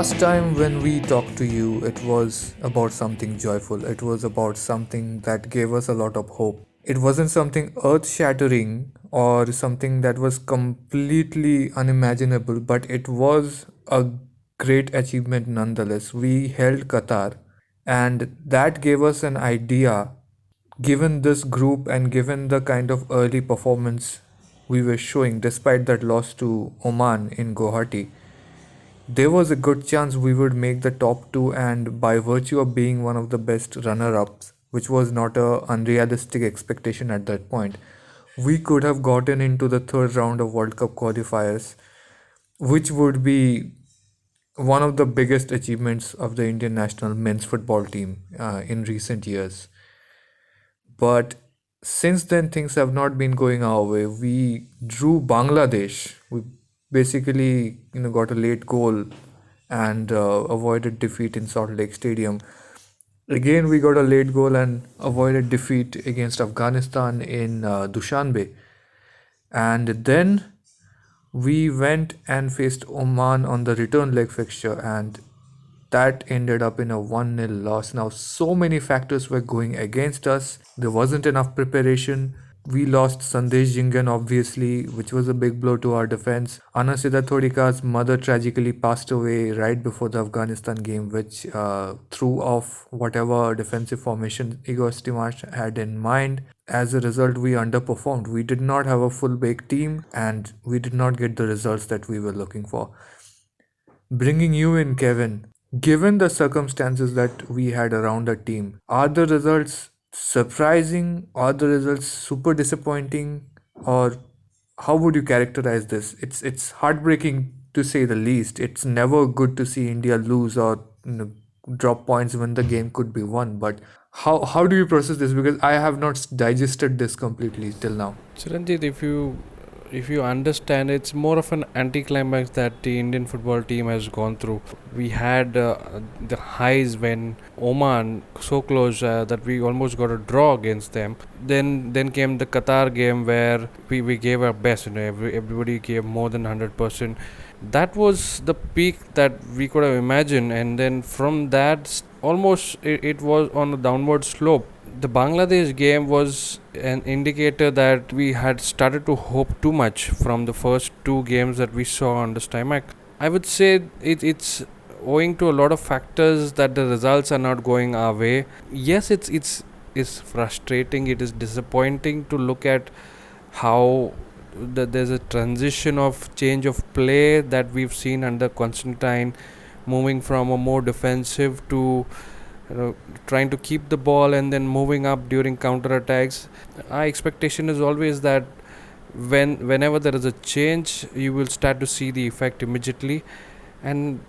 last time when we talked to you, it was about something joyful. It was about something that gave us a lot of hope. It wasn't something earth shattering or something that was completely unimaginable, but it was a great achievement nonetheless. We held Qatar, and that gave us an idea, given this group and given the kind of early performance we were showing despite that loss to Oman in Guwahati. There was a good chance we would make the top two, and by virtue of being one of the best runner ups, which was not a unrealistic expectation at that point, we could have gotten into the third round of World Cup qualifiers, which would be one of the biggest achievements of the Indian national men's football team in recent years. But since then, things have not been going our way. We drew Bangladesh. We basically, got a late goal and avoided defeat in Salt Lake Stadium. Again, we got a late goal and avoided defeat against Afghanistan in Dushanbe. And then we went and faced Oman on the return leg fixture, and that ended up in a 1-0 loss. Now, so many factors were going against us. There wasn't enough preparation. We lost Sandesh Jingan, obviously, which was a big blow to our defense. Anasida Thodika's mother tragically passed away right before the Afghanistan game, which threw off whatever defensive formation Igor Stimac had in mind. As a result, we underperformed. We did not have a full baked team, and we did not get the results that we were looking for. Bringing you in, Kevin, given the circumstances that we had around the team, are the results surprising? Are the results super disappointing? Or how would you characterize this? It's heartbreaking to say the least. It's never good to see India lose or drop points when the game could be won. But how do you process this? Because I have not digested this completely till now. Chiranjit, if you understand, it's more of an anticlimax that the Indian football team has gone through. We had the highs when Oman so close that we almost got a draw against them. Then came the Qatar game where we gave our best. Everybody gave more than 100%. That was the peak that we could have imagined, and then from that, almost it was on a downward slope. The Bangladesh game was an indicator that we had started to hope too much from the first two games that we saw on the Stimac. I would say it's owing to a lot of factors that the results are not going our way. Yes, it's frustrating. It is disappointing to look at how there's a transition of change of play that we've seen under Constantine, moving from a more defensive to trying to keep the ball and then moving up during counter attacks. Our expectation is always that whenever there is a change, you will start to see the effect immediately. And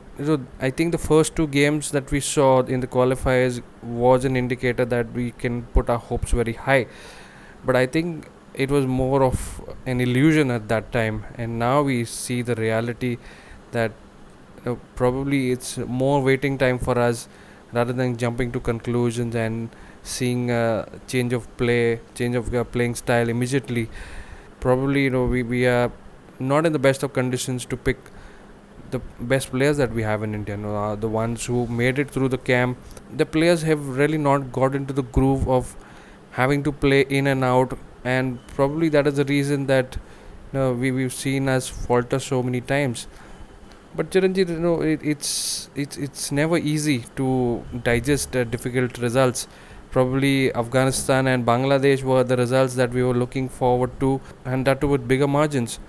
I think the first two games that we saw in the qualifiers was an indicator that we can put our hopes very high. But I think it was more of an illusion at that time, and now we see the reality that probably it's more waiting time for us rather than jumping to conclusions and seeing a change of playing style immediately. Probably we are not in the best of conditions to pick the best players that we have in India. The ones who made it through the camp, the players have really not got into the groove of having to play in and out, and probably that is the reason that we've seen us falter so many times. But Chiranjit, it's never easy to digest difficult results. Probably Afghanistan and Bangladesh were the results that we were looking forward to, and that too with bigger margins.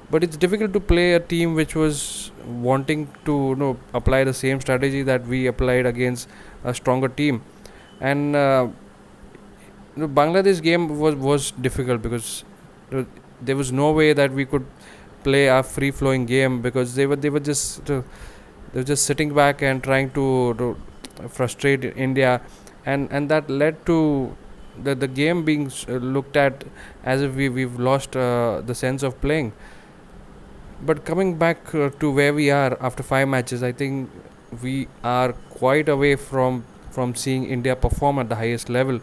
But it's difficult to play a team which was wanting to apply the same strategy that we applied against a stronger team. And Bangladesh game was difficult because there was no way that we could play a free flowing game, because they were just sitting back and trying to frustrate India, and that led to the game being looked at as if we've lost the sense of playing. But coming back to where we are after 5 matches, I think we are quite away from seeing India perform at the highest level.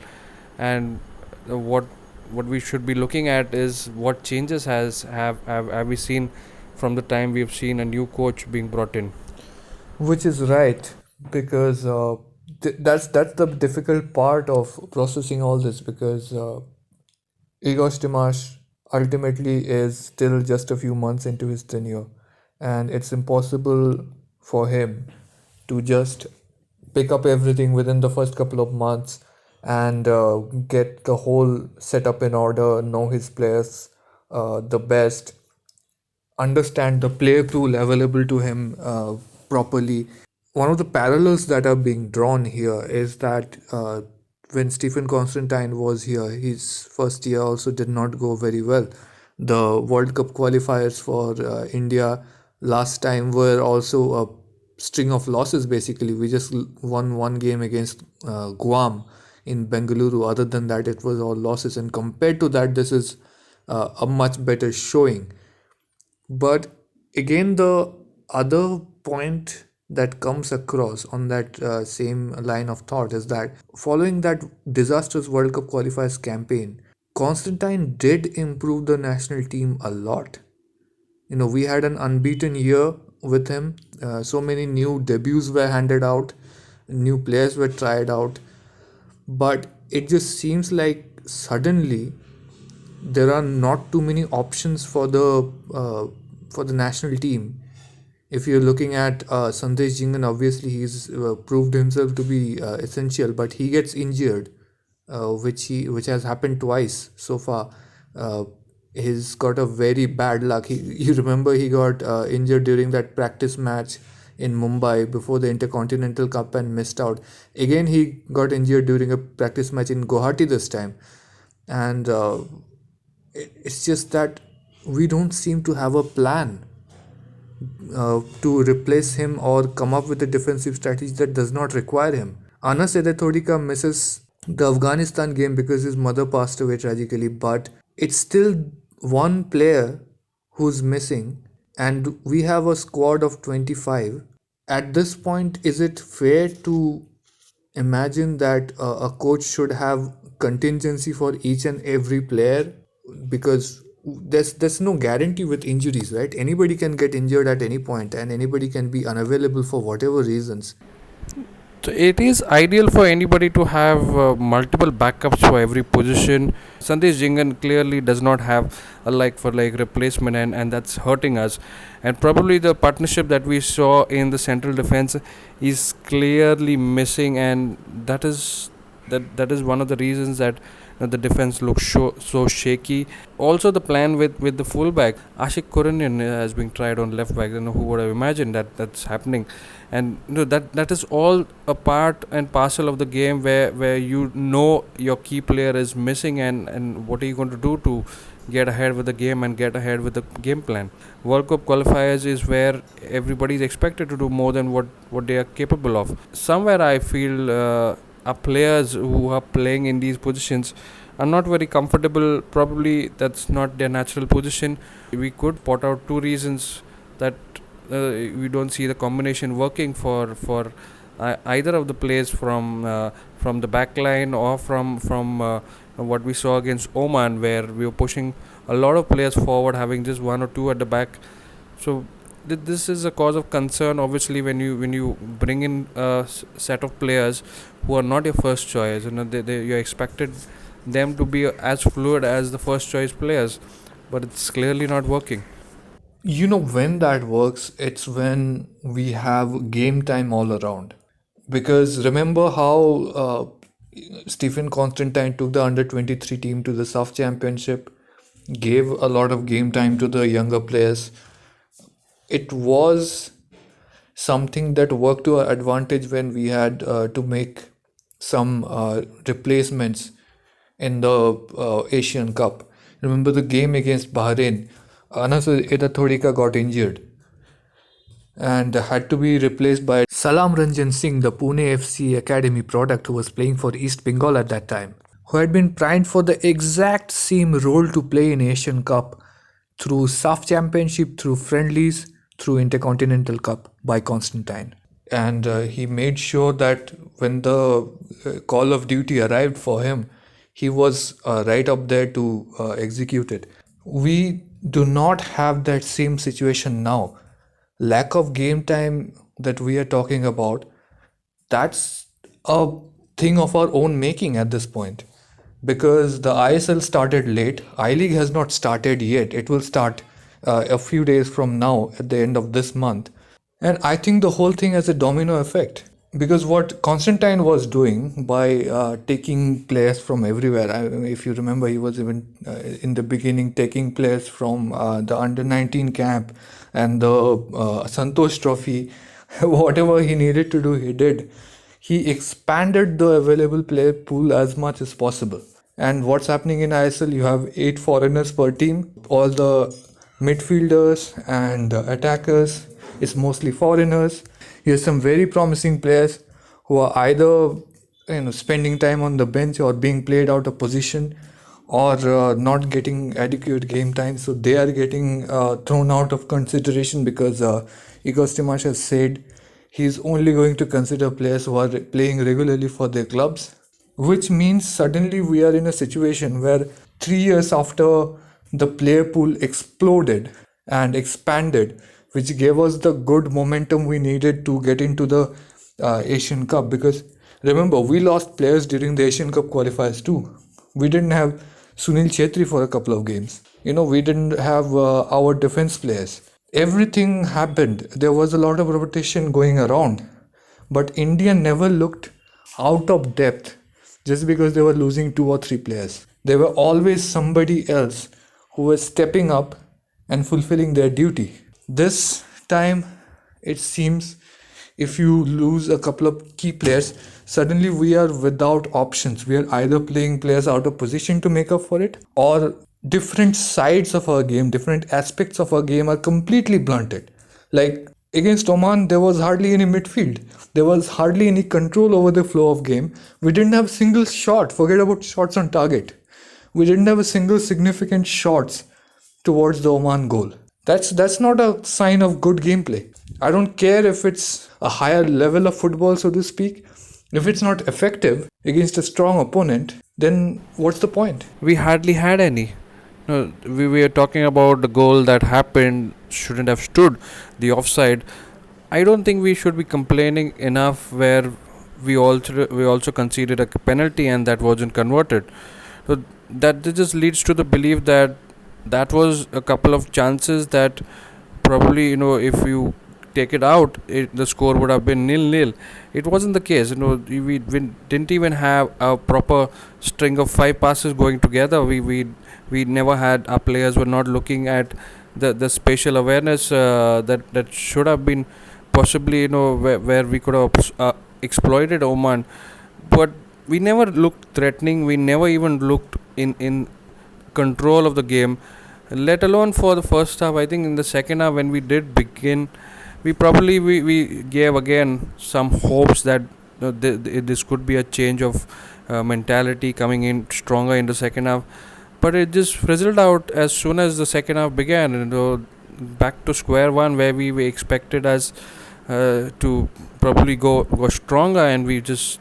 And what we should be looking at is what changes have we seen from the time we've seen a new coach being brought in. which is right because that's the difficult part of processing all this because Igor Stimac ultimately is still just a few months into his tenure, and it's impossible for him to just pick up everything within the first couple of months and get the whole setup in order, know his players the best, understand the player pool available to him properly. One of the parallels that are being drawn here is that when Stephen Constantine was here, his first year also did not go very well. The World Cup qualifiers for India last time were also a string of losses basically. We just won one game against Guam in Bengaluru. Other than that, it was all losses. And compared to that, this is a much better showing. But again, the other point that comes across on that same line of thought is that following that disastrous World Cup qualifiers campaign, Constantine did improve the national team a lot. You know, we had an unbeaten year with him. So many new debuts were handed out, new players were tried out, but it just seems like suddenly there are not too many options for the national team. If you're looking at Sandesh Jingan, obviously he's proved himself to be essential, but he gets injured, which has happened twice so far. Uh, he's got a very bad luck. You remember he got injured during that practice match in Mumbai before the Intercontinental Cup and missed out. Again, he got injured during a practice match in Guwahati this time, and it's just that we don't seem to have a plan to replace him or come up with a defensive strategy that does not require him. Anas Edethodika misses the Afghanistan game because his mother passed away tragically, but it's still one player who's missing, and we have a squad of 25. At this point, is it fair to imagine that a coach should have contingency for each and every player? Because there's no guarantee with injuries, right? Anybody can get injured at any point and anybody can be unavailable for whatever reasons. So it is ideal for anybody to have multiple backups for every position. Sandesh Jingan clearly does not have a like for like replacement, and that's hurting us. And probably the partnership that we saw in the central defense is clearly missing, and that is one of the reasons that the defense looks so shaky. Also, the plan with the fullback Ashik Kuranian has been tried on left back. Who would have imagined that that's happening? And that is all a part and parcel of the game where your key player is missing, and what are you going to do to get ahead with the game and get ahead with the game plan. World Cup qualifiers is where everybody is expected to do more than what they are capable of. Somewhere I feel our players who are playing in these positions are not very comfortable. Probably that's not their natural position. We could pot out two reasons that we don't see the combination working for either of the players from the back line or from what we saw against Oman, where we were pushing a lot of players forward, having just one or two at the back. So this is a cause of concern. Obviously, when you bring in a set of players who are not your first choice, you're expected them to be as fluid as the first choice players, but it's clearly not working. You know, when that works, it's when we have game time all around. Because remember how Stephen Constantine took the under 23 team to the SAF championship, gave a lot of game time to the younger players. It was something that worked to our advantage when we had to make some replacements in the Asian Cup. Remember the game against Bahrain? Anas Edathodika got injured and had to be replaced by Salam Ranjan Singh, the Pune FC Academy product who was playing for East Bengal at that time, who had been primed for the exact same role to play in Asian Cup through SAF Championship, through friendlies, through Intercontinental Cup by Constantine. And he made sure that when the call of duty arrived for him, he was right up there to execute it. We do not have that same situation now. Lack of game time that we are talking about, that's a thing of our own making at this point, because the ISL started late. I League has not started yet. It will start a few days from now at the end of this month. And I think the whole thing has a domino effect, because what Constantine was doing by taking players from everywhere. If you remember, he was even in the beginning taking players from the under 19 camp and the Santosh Trophy. Whatever he needed to do, he did. He expanded the available player pool as much as possible. And what's happening in ISL? You have 8 foreigners per team. All the midfielders and attackers is mostly foreigners. Here's some very promising players who are either spending time on the bench or being played out of position, or not getting adequate game time, so they are getting thrown out of consideration, because Igor Stimac has said he's only going to consider players who are playing regularly for their clubs, which means suddenly we are in a situation where 3 years after the player pool exploded and expanded, which gave us the good momentum we needed to get into the Asian Cup. Because remember, we lost players during the Asian Cup qualifiers too. We didn't have Sunil Chetri for a couple of games. We didn't have our defense players. Everything happened. There was a lot of rotation going around. But India never looked out of depth just because they were losing 2 or 3 players. There were always somebody else who was stepping up and fulfilling their duty. This time, it seems, if you lose a couple of key players, suddenly we are without options. We are either playing players out of position to make up for it, or different sides of our game, different aspects of our game are completely blunted. Like against Oman, there was hardly any midfield. There was hardly any control over the flow of game. We didn't have a single shot. Forget about shots on target. We didn't have a single significant shots towards the Oman goal. That's not a sign of good gameplay. I don't care if it's a higher level of football, so to speak. If it's not effective against a strong opponent, then what's the point? We hardly had any. No, we were talking about the goal that happened shouldn't have stood, the offside. I don't think we should be complaining enough where we also conceded a penalty and that wasn't converted. So that just leads to the belief that that was a couple of chances that probably, if you take it out, the score would have been 0-0. It wasn't the case. We didn't even have a proper string of 5 passes going together. We never had, our players were not looking at the spatial awareness that should have been possibly, where we could have exploited Oman. But we never looked threatening. We never even looked in control of the game, let alone for the first half. I think in the second half, when we did begin, we gave again some hopes that this could be a change of mentality coming in stronger in the second half. But it just fizzled out as soon as the second half began. Back to square one, where we expected us to probably go stronger, and we just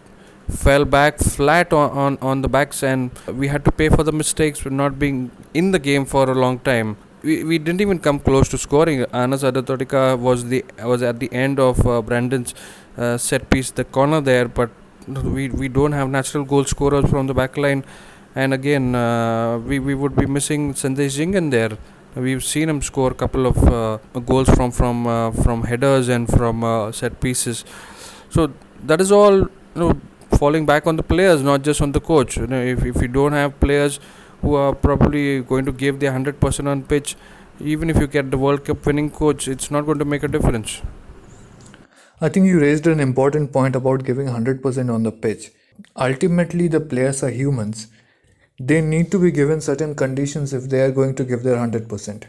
fell back flat on the backs, and we had to pay for the mistakes for not being in the game for a long time. We didn't even come close to scoring. Anas Adatotika was at the end of Brandon's set piece, the corner there, but we don't have natural goal scorers from the back line. And again, we would be missing Sandesh Jingan there. We've seen him score a couple of goals from headers and from set pieces. So that is all, falling back on the players, not just on the coach. If you don't have players who are probably going to give their 100% on pitch, even if you get the World Cup winning coach, it's not going to make a difference. I think you raised an important point about giving 100% on the pitch. Ultimately, the players are humans. They need to be given certain conditions if they are going to give their 100%,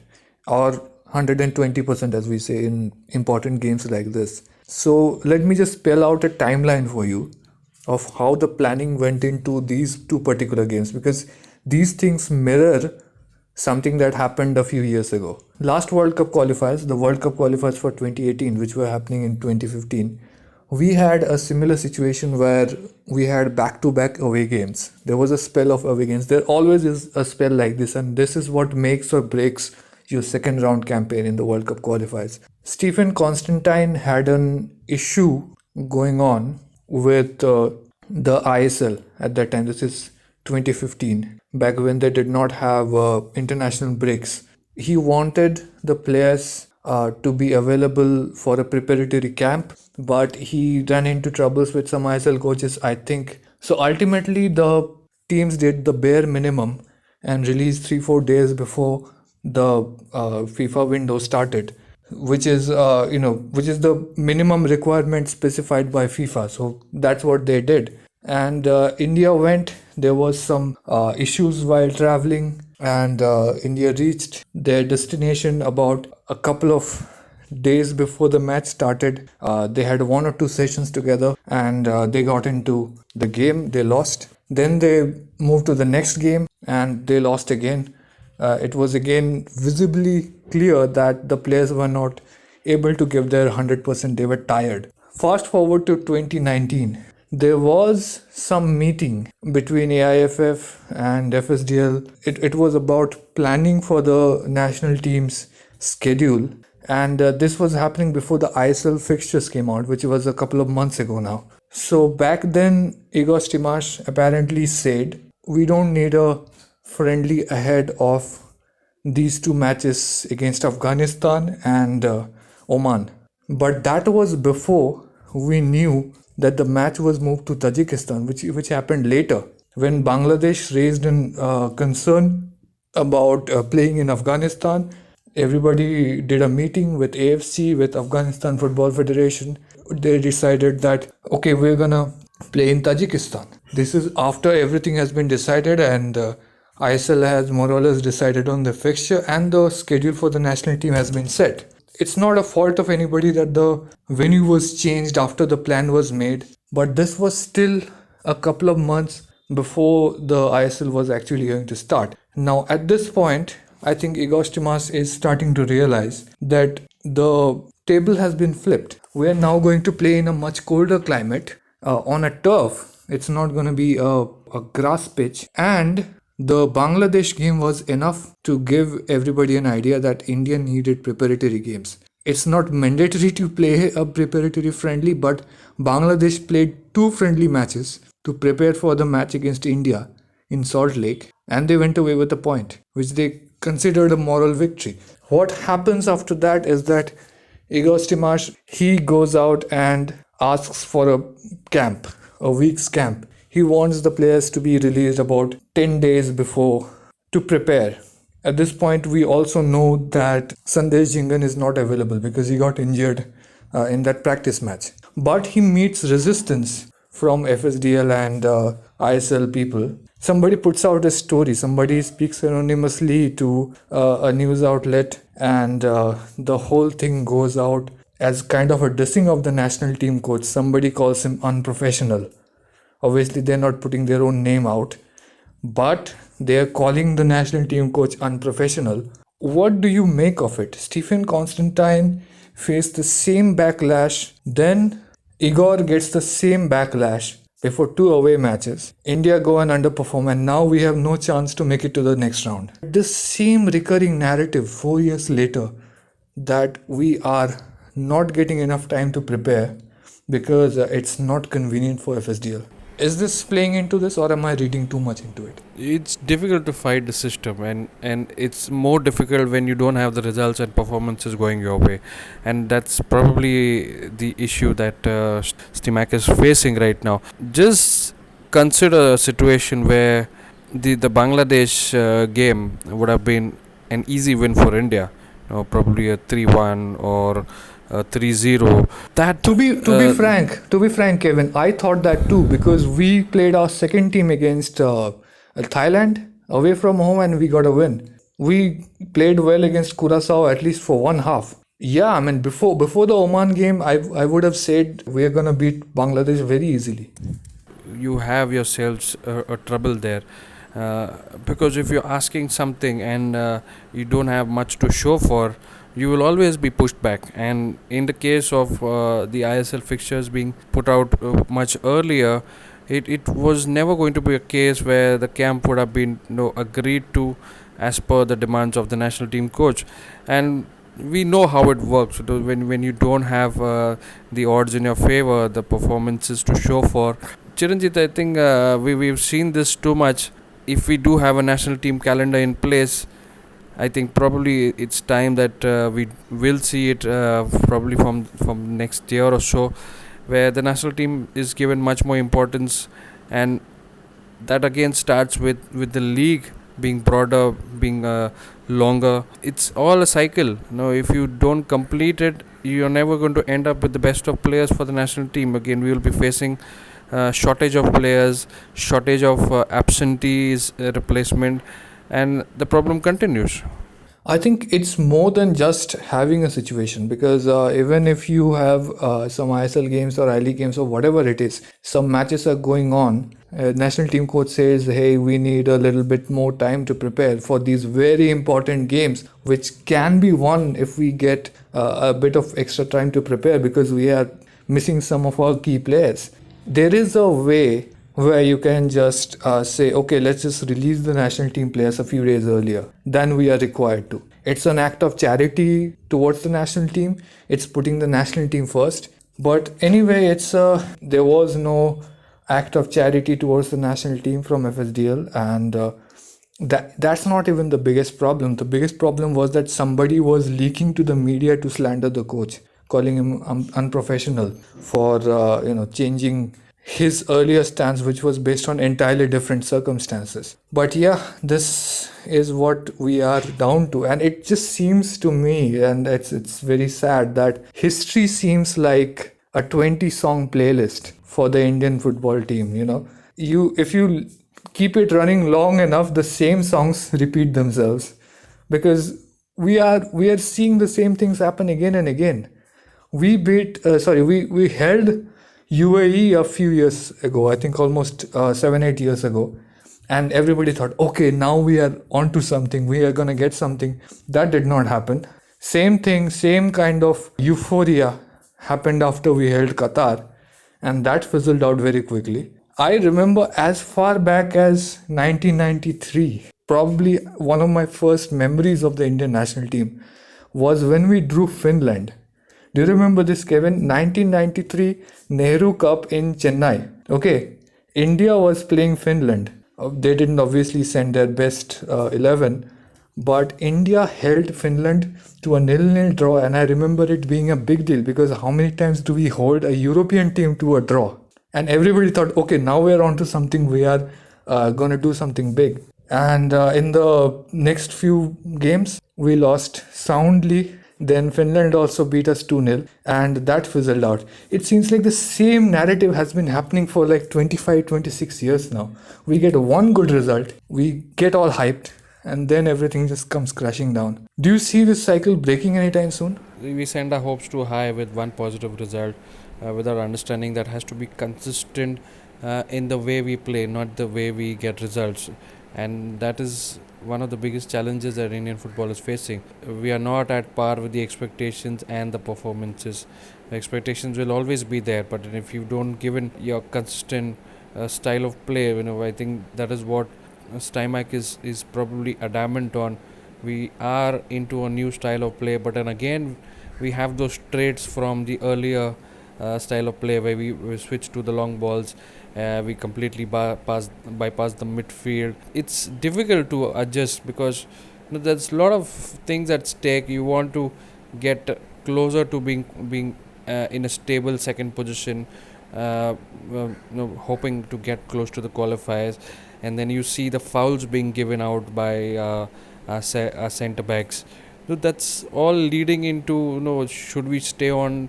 or 120%, as we say in important games like this. So let me just spell out a timeline for you of how the planning went into these two particular games, because these things mirror something that happened a few years ago. Last World Cup qualifiers, the World Cup qualifiers for 2018, which were happening in 2015, we had a similar situation where we had back-to-back away games. There was a spell of away games. There always is a spell like this, and this is what makes or breaks your second round campaign in the World Cup qualifiers. Stephen Constantine had an issue going on with the ISL at that time. This is 2015, back when they did not have international breaks. He wanted the players to be available for a preparatory camp, but he ran into troubles with some ISL coaches, I think. So ultimately, the teams did the bare minimum and released 3-4 days before the FIFA window started, which is which is the minimum requirement specified by FIFA. So that's what they did, and India went. There was some issues while traveling, and India reached their destination about a couple of days before the match started. They had 1 or 2 sessions together, and they got into the game. They lost. Then they moved to the next game, and they lost again. It was again visibly clear that the players were not able to give their 100%. They were tired. Fast forward to 2019. There was some meeting between AIFF and FSDL. It was about planning for the national team's schedule, and this was happening before the ISL fixtures came out, which was a couple of months ago now. So back then, Igor Stimac apparently said, we don't need a friendly ahead of these two matches against Afghanistan and Oman. But that was before we knew that the match was moved to Tajikistan, which happened later, when Bangladesh raised an concern about playing in Afghanistan. Everybody did a meeting with AFC, with Afghanistan Football Federation. They decided that, okay, we're gonna play in Tajikistan. This is after everything has been decided, and ISL has more or less decided on the fixture, and the schedule for the national team has been set. It's not a fault of anybody that the venue was changed after the plan was made, but this was still a couple of months before the ISL was actually going to start. Now, at this point, I think Igor Stimac is starting to realize that the table has been flipped. We are now going to play in a much colder climate on a turf. It's not going to be a grass pitch. And the Bangladesh game was enough to give everybody an idea that India needed preparatory games. It's not mandatory to play a preparatory friendly, but Bangladesh played 2 friendly matches to prepare for the match against India in Salt Lake, and they went away with a point, which they considered a moral victory. What happens after that is that Igor Stimac, he goes out and asks for a camp, a week's camp. He wants the players to be released about 10 days before to prepare. At this point, we also know that Sandesh Jingan is not available because he got injured in that practice match. But he meets resistance from FSDL and ISL people. Somebody puts out a story, somebody speaks anonymously to a news outlet, and the whole thing goes out as kind of a dissing of the national team coach. Somebody calls him unprofessional. Obviously, they're not putting their own name out, but they're calling the national team coach unprofessional. What do you make of it? Stephen Constantine faced the same backlash, then Igor gets the same backlash before 2 away matches. India go and underperform, and now we have no chance to make it to the next round. This same recurring narrative 4 years later, that we are not getting enough time to prepare because it's not convenient for FSDL. Is this playing into this, or am I reading too much into it? It's difficult to fight the system, and it's more difficult when you don't have the results and performances going your way, and that's probably the issue that Stimac is facing right now. Just consider a situation where the Bangladesh game would have been an easy win for India, probably a 3-1 or 3-0. That To be frank, Kevin, I thought that too, because we played our second team against Thailand away from home and we got a win. We played well against Curaçao at least for one half. Yeah, I mean before the Oman game, I would have said we are gonna beat Bangladesh very easily. you have yourselves a trouble there, because if you're asking something and you don't have much to show for, you will always be pushed back. And in the case of the ISL fixtures being put out much earlier, it was never going to be a case where the camp would have been agreed to as per the demands of the national team coach. And we know how it works. So when you don't have the odds in your favor, the performances to show for. Chiranjit, I think we've seen this too much. If we do have a national team calendar in place, I think probably it's time that we will see it probably from next year or so, where the national team is given much more importance, and that again starts with the league being broader, being longer. It's all a cycle. If you don't complete it, you're never going to end up with the best of players for the national team. Again, we will be facing shortage of players, shortage of absentees, replacement, and the problem continues. I think it's more than just having a situation, because even if you have some ISL games or I League games or whatever it is, some matches are going on. National team coach says, hey, we need a little bit more time to prepare for these very important games, which can be won if we get a bit of extra time to prepare, because we are missing some of our key players. There is a way where you can just say, okay, let's just release the national team players a few days earlier than we are required to. It's an act of charity towards the national team. It's putting the national team first. But anyway, there was no act of charity towards the national team from FSDL, and that's not even the biggest problem. The biggest problem was that somebody was leaking to the media to slander the coach, calling him unprofessional for changing his earlier stance, which was based on entirely different circumstances. But yeah, this is what we are down to, and it just seems to me, and it's very sad, that history seems like a 20-song playlist for the Indian football team. If you keep it running long enough, the same songs repeat themselves, because we are seeing the same things happen again and again. We held UAE a few years ago, I think almost 7-8 years ago, and everybody thought, okay, now we are onto something, we are gonna get something. That did not happen. Same thing, same kind of euphoria happened after we held Qatar, and that fizzled out very quickly. I remember as far back as 1993, probably one of my first memories of the Indian national team was when we drew Finland. Do you remember this, Kevin? 1993 Nehru Cup in Chennai. Okay, India was playing Finland. They didn't obviously send their best 11, but India held Finland to a 0-0 draw, and I remember it being a big deal, because how many times do we hold a European team to a draw? And everybody thought, okay, now we're on to something, we are going to do something big. And in the next few games, we lost soundly. Then Finland also beat us 2-0, and that fizzled out. It seems like the same narrative has been happening for like 25, 26 years now. We get one good result, we get all hyped, and then everything just comes crashing down. Do you see this cycle breaking anytime soon? We send our hopes too high with one positive result, without understanding that has to be consistent in the way we play, not the way we get results. And that is one of the biggest challenges that Indian football is facing. We are not at par with the expectations and the performances. The expectations will always be there, but if you don't give in your consistent style of play, I think that is what Stimac is probably adamant on. We are into a new style of play, but then again, we have those traits from the earlier style of play where we switch to the long balls. We completely bypass the midfield. It's difficult to adjust because there's a lot of things at stake. You want to get closer to being in a stable second position, hoping to get close to the qualifiers, and then you see the fouls being given out by our centre backs. So that's all leading into should we stay on,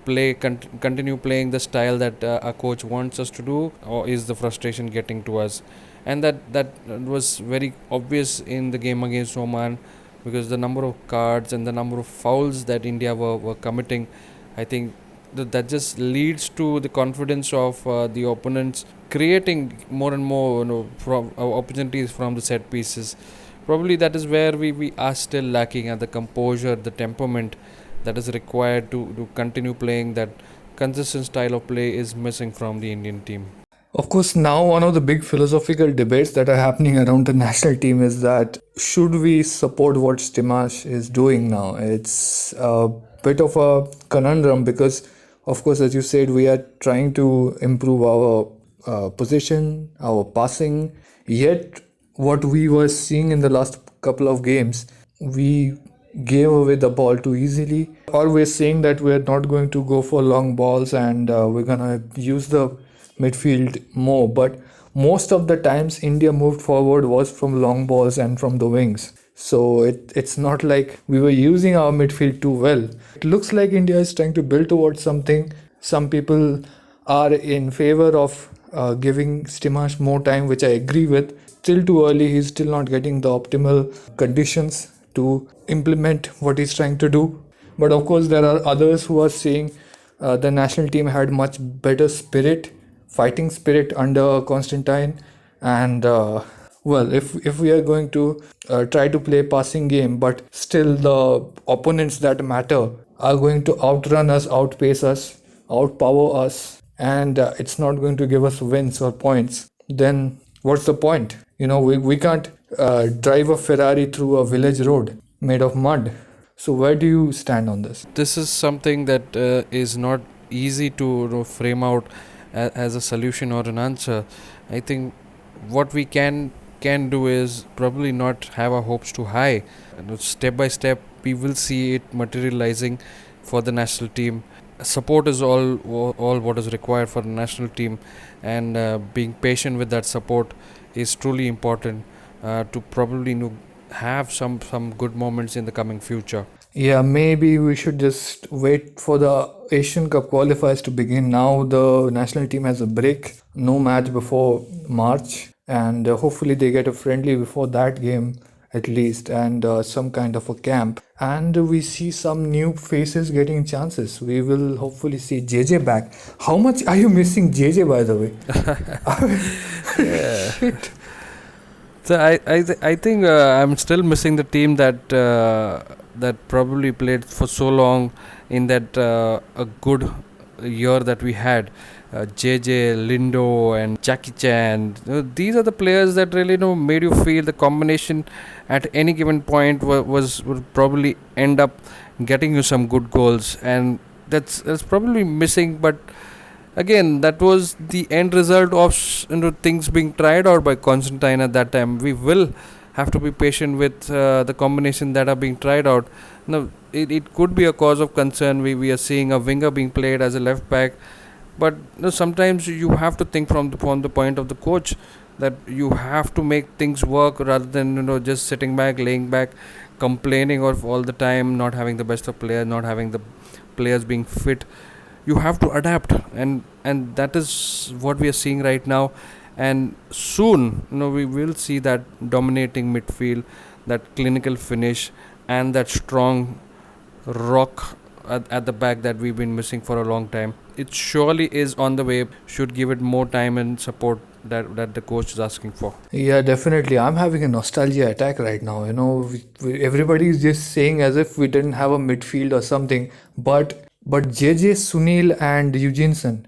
continue playing the style that our coach wants us to do, or is the frustration getting to us? And that was very obvious in the game against Oman, because the number of cards and the number of fouls that India were committing, I think that just leads to the confidence of the opponents, creating more and more from opportunities from the set pieces. Probably that is where we are still lacking at the composure, the temperament that is required to continue playing. That consistent style of play is missing from the Indian team. Of course, now one of the big philosophical debates that are happening around the national team is that should we support what Stimac is doing now? It's a bit of a conundrum because, of course, as you said, we are trying to improve our position, our passing. Yet, what we were seeing in the last couple of games, we gave away the ball too easily. Or we're saying that we're not going to go for long balls and we're gonna use the midfield more. But most of the times, India moved forward was from long balls and from the wings. So it's not like we were using our midfield too well. It looks like India is trying to build towards something. Some people are in favor of giving Stimash more time, which I agree with. Still too early, he's still not getting the optimal conditions to implement what he's trying to do. But of course, there are others who are saying the national team had much better spirit, fighting spirit under Constantine, and well, if we are going to try to play passing game, but still the opponents that matter are going to outrun us, outpace us, outpower us, and it's not going to give us wins or points, then what's the point? We can't drive a Ferrari through a village road made of mud. So where do you stand on this? This is something that is not easy to frame out as a solution or an answer. I think what we can do is probably not have our hopes too high. Step by step, we will see it materializing for the national team. Support is all what is required for the national team, and being patient with that support is truly important to probably have some good moments in the coming future. Yeah, maybe we should just wait for the Asian Cup qualifiers to begin. Now the national team has a break, no match before March, and hopefully they get a friendly before that game at least, and some kind of a camp. And we see some new faces getting chances. We will hopefully see JJ back. How much are you missing JJ, by the way? Yeah. Shit. So I think I'm still missing the team that probably played for so long in that a good year that we had. JJ, Lindo, and Jackie Chan. These are the players that really made you feel the combination at any given point would probably end up getting you some good goals, and that's probably missing. But again, that was the end result of things being tried out by Constantine at that time. We will have to be patient with the combination that are being tried out. Now, it could be a cause of concern. We are seeing a winger being played as a left back, but sometimes you have to think from the point of the coach, that you have to make things work rather than just sitting back, laying back, complaining of all the time, not having the best of players, not having the players being fit. You have to adapt, and that is what we are seeing right now. And soon we will see that dominating midfield, that clinical finish, and that strong rock at the back that we've been missing for a long time. It surely is on the way. Should give it more time and support that the coach is asking for. Yeah, definitely. I'm having a nostalgia attack right now. Everybody is just saying as if we didn't have a midfield or something. But JJ, Sunil, and Eugenson,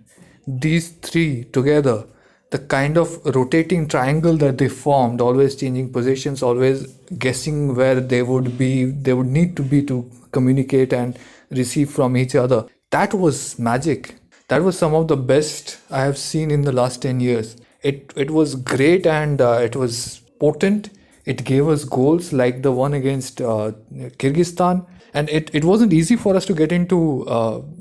these three together, the kind of rotating triangle that they formed, always changing positions, always guessing where they would need to be to communicate and receive from each other. That was magic. That was some of the best I have seen in the last 10 years. It was great, and it was potent. It gave us goals like the one against Kyrgyzstan. And it wasn't easy for us to get into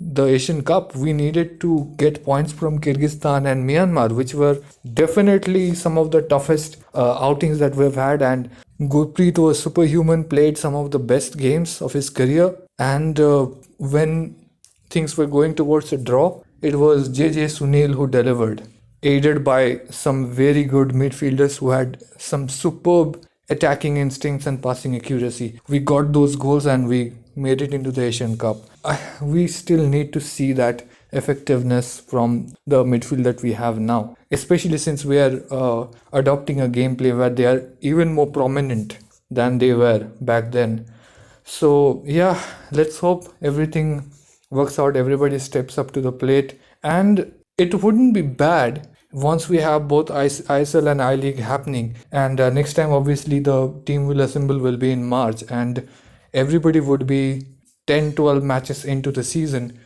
the Asian Cup. We needed to get points from Kyrgyzstan and Myanmar, which were definitely some of the toughest outings that we've had. And Gurpreet was superhuman, played some of the best games of his career. And when things were going towards a draw, it was JJ, Sunil who delivered, aided by some very good midfielders who had some superb attacking instincts and passing accuracy. We got those goals and we made it into the Asian Cup. We still need to see that effectiveness from the midfield that we have now, especially since we are adopting a gameplay where they are even more prominent than they were back then. So, yeah, let's hope everything works out, everybody steps up to the plate, and it wouldn't be bad Once we have both ISL and I League happening, and next time obviously the team will assemble will be in March, and everybody would be 10-12 matches into the season,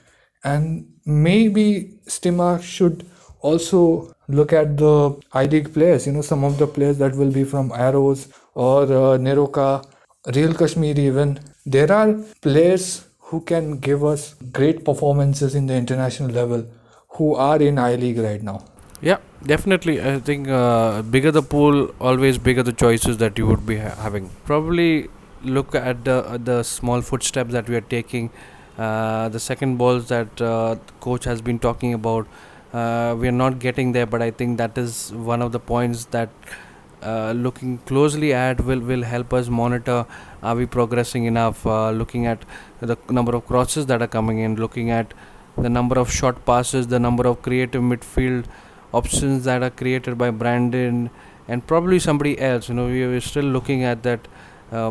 and maybe Stima should also look at the I League players, some of the players that will be from Arrows or Neroka, Real Kashmir even. There are players who can give us great performances in the international level who are in I League right now. Yeah, definitely. I think bigger the pool, always bigger the choices that you would be having. Probably look at the small footsteps that we are taking, the second balls that the coach has been talking about. We are not getting there, but I think that is one of the points that looking closely at will help us monitor, are we progressing enough, looking at the number of crosses that are coming in, looking at the number of short passes, the number of creative midfield options that are created by Brandon and probably somebody else. We are still looking at that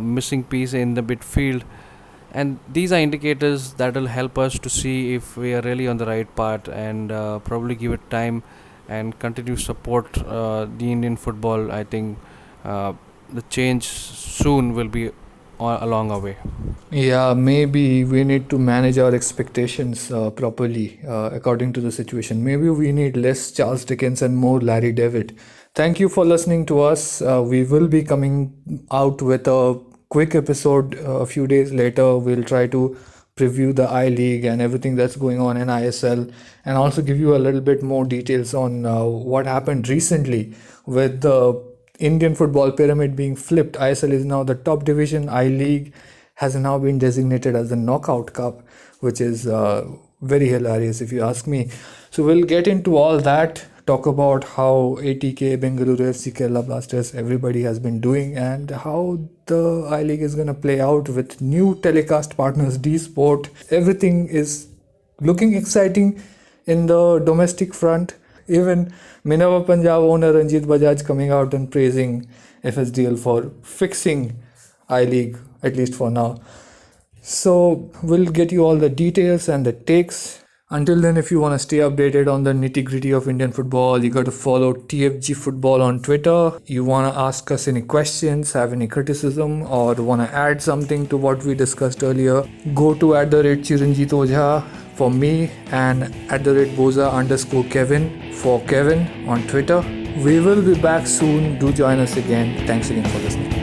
missing piece in the midfield, and these are indicators that will help us to see if we are really on the right path, and probably give it time and continue support the Indian football. I think the change soon will be along our way. Yeah, maybe we need to manage our expectations properly according to the situation. Maybe we need less Charles Dickens and more Larry David. Thank you for listening to us. We will be coming out with a quick episode a few days later. We'll try to preview the I League and everything that's going on in ISL, and also give you a little bit more details on what happened recently with the Indian football pyramid being flipped. ISL is now the top division. I League has now been designated as the Knockout Cup, which is very hilarious if you ask me. So we'll get into all that, talk about how ATK, Bengaluru FC, Kerala Blasters, everybody has been doing, and how the I League is going to play out with new telecast partners, D Sport. Everything is looking exciting in the domestic front. Even Minerva Punjab owner Ranjit Bajaj coming out and praising FSDL for fixing I League, at least for now. So we'll get you all the details and the takes. Until then, if you want to stay updated on the nitty gritty of Indian football, you got to follow TFG Football on Twitter. You want to ask us any questions, have any criticism, or want to add something to what we discussed earlier, go to @Chiranjit Ojha for me and @Boza_Kevin for Kevin on Twitter. We will be back soon. Do join us again. Thanks again for listening.